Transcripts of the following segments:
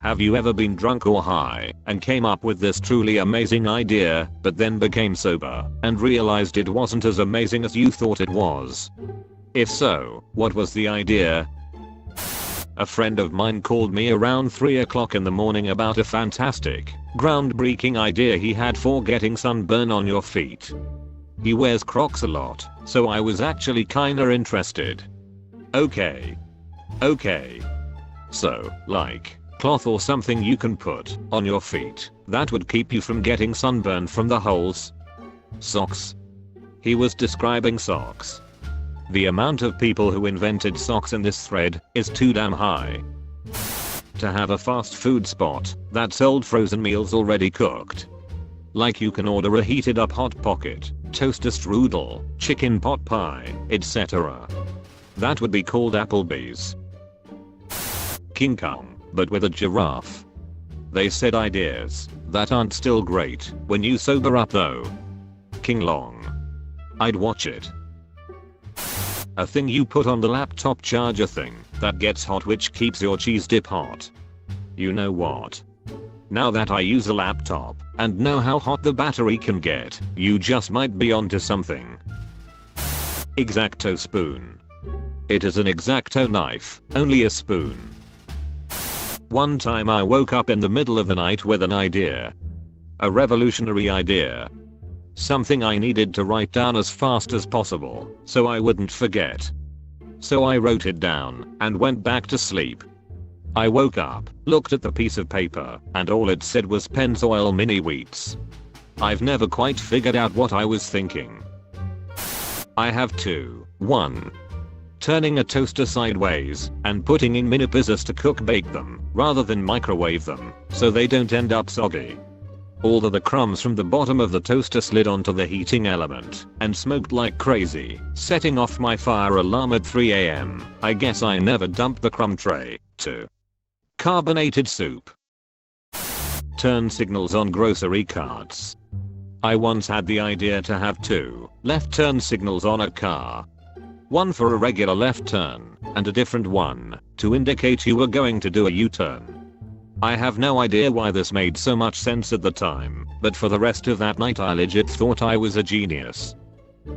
Have you ever been drunk or high and came up with this truly amazing idea, but then became sober and realized it wasn't as amazing as you thought it was? If so, what was the idea? A friend of mine called me around 3 o'clock in the morning about a fantastic, groundbreaking idea he had for getting sunburn on your feet. He wears Crocs a lot, so I was actually kinda interested. Okay. So, like, cloth or something you can put on your feet that would keep you from getting sunburn from the holes? Socks? He was describing socks. The amount of people who invented socks in this thread is too damn high. To have a fast food spot that sold frozen meals already cooked. Like you can order a heated up hot pocket, toaster strudel, chicken pot pie, etc. That would be called Applebee's. King Kong, but with a giraffe. They said ideas that aren't still great when you sober up though. King Long. I'd watch it. A thing you put on the laptop charger thing that gets hot, which keeps your cheese dip hot. You know what? Now that I use a laptop and know how hot the battery can get, you just might be onto something. X-Acto spoon. It is an X-Acto knife, only a spoon. One time I woke up in the middle of the night with an idea. A revolutionary idea. Something I needed to write down as fast as possible so I wouldn't forget. So I wrote it down and went back to sleep. I woke up, looked at the piece of paper, and all it said was Pennzoil mini wheats. I've never quite figured out what I was thinking. I have two. 1. Turning a toaster sideways and putting in mini pizzas to bake them rather than microwave them so they don't end up soggy. All of the crumbs from the bottom of the toaster slid onto the heating element and smoked like crazy, setting off my fire alarm at 3 AM. I guess I never dumped the crumb tray. 2. Carbonated soup. Turn signals on grocery carts. I once had the idea to have 2 left turn signals on a car. One for a regular left turn and a different one to indicate you were going to do a U-turn. I have no idea why this made so much sense at the time, but for the rest of that night I legit thought I was a genius.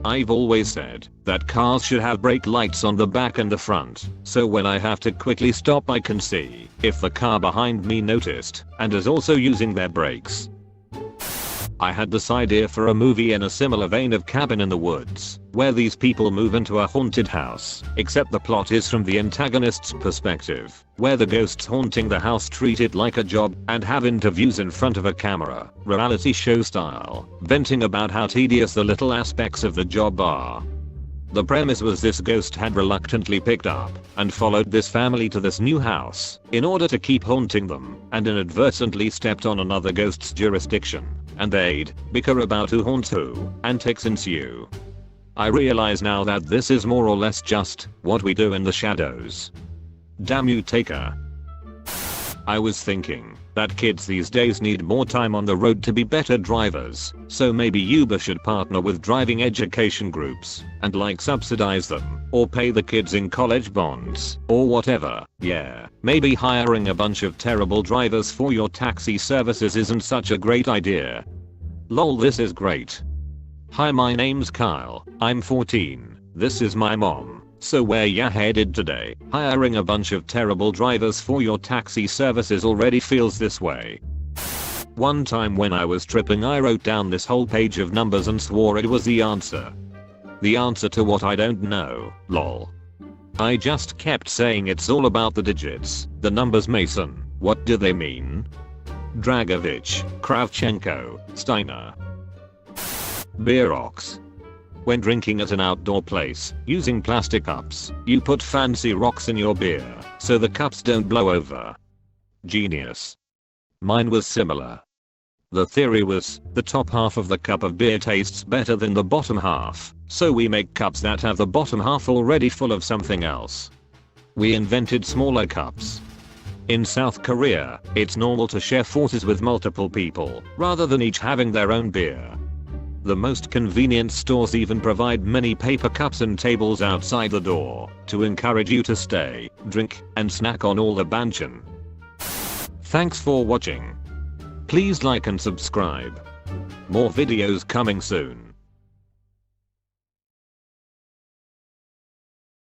I've always said that cars should have brake lights on the back and the front, so when I have to quickly stop I can see if the car behind me noticed and is also using their brakes. I had this idea for a movie in a similar vein of Cabin in the Woods, where these people move into a haunted house, except the plot is from the antagonist's perspective, where the ghosts haunting the house treat it like a job and have interviews in front of a camera, reality show style, venting about how tedious the little aspects of the job are. The premise was this ghost had reluctantly picked up and followed this family to this new house in order to keep haunting them, and inadvertently stepped on another ghost's jurisdiction, and they'd bicker about who haunts who. Antics ensue. I realize now that this is more or less just what we do in the shadows. Damn you, Taker. I was thinking that kids these days need more time on the road to be better drivers, so maybe Uber should partner with driving education groups and like subsidize them or pay the kids in college bonds or whatever. Yeah, maybe hiring a bunch of terrible drivers for your taxi services isn't such a great idea. Lol, this is great. Hi, my name's Kyle, I'm 14, this is my mom. So where ya headed today? Hiring a bunch of terrible drivers for your taxi services already feels this way. One time when I was tripping I wrote down this whole page of numbers and swore it was the answer. The answer to what I don't know, lol. I just kept saying it's all about the digits, the numbers. Mason, what do they mean? Dragovich, Kravchenko, Steiner. Beer rocks. When drinking at an outdoor place, using plastic cups, you put fancy rocks in your beer, so the cups don't blow over. Genius. Mine was similar. The theory was, the top half of the cup of beer tastes better than the bottom half, so we make cups that have the bottom half already full of something else. We invented smaller cups. In South Korea, it's normal to share forces with multiple people, rather than each having their own beer. The most convenient stores even provide many paper cups and tables outside the door to encourage you to stay, drink, and snack on all the banchan. Thanks for watching. Please like and subscribe. More videos coming soon.